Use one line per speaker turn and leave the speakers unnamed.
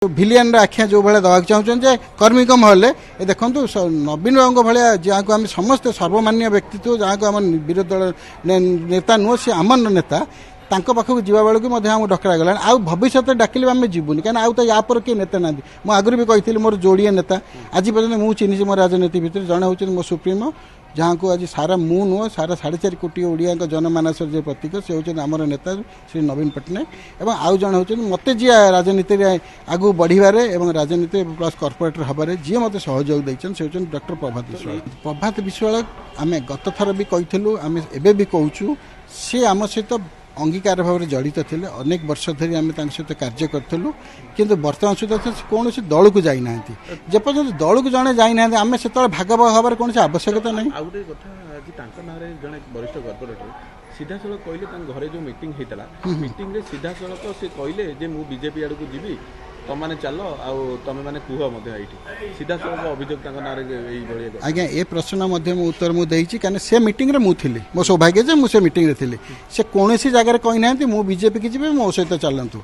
Villain ଆଖ୍ୟା जो भाया देवाक चाहते कर्मी महल ए देखो नवीन बाबू भाया जहाँ को आम समस्ते सर्वमान्य व्यक्तित्व जहाँ को आम विरोधी दल नेता नुह सी आम नेता पाखक जीवा बेलू आम डकरागला आउ भविष्य डाकिले आम जीवनी कहीं आउ तो या पर किए नेता ना मुझे आगुरी भी कही मोर जोड़िए नेता आज पर्यटन मुझे चिन्ह मो राजनीति भितर जड़े हूँ मो सुप्रीमो जहाँ को आज सारा मु नुह सारा 4.5 कोटी ओडिया जनमानस जो प्रतीक से हूँ आमर नेता श्री नवीन पट्टनायक और आउ जन हूँ मत जी राजनीति आगू बढ़वे और राजनीति प्लस कर्पोरेटर हबारे जी मत सहयोग देते से हूँ डॉक्टर प्रभात विश्वाल। प्रभात विश्वाल आम गत थर भी कही आम एबे भी कहूँ सी आम सहित अंगीकार भाव में जड़ित थे अनेक वर्ष धरी आम सहित कार्य करूँ किंतु वर्तमान सुधा कौन दल को जाना जेपर्यंत दल को जड़े जाना आम से भाग हबार कौन आवश्यकता नहीं।
वरिष्ठ कर्पोरेटर सीधा सड़क कहले घरे जो मीटिंग होता मीटिंग रे सीधा सड़क से कहले जे मु बीजेपी आड़ को जीवी तमने चलो आमे माने कुह सीधा सड़क अभियोग
आज्ञा ए प्रश्न उत्तर मुझे कहीं से मीटिंग रे मु थी मो सौभाग्य जे मुझे मीटिंग रे थी से कौन जगह कही ना मु बीजेपी की जी मो सहित चलतु।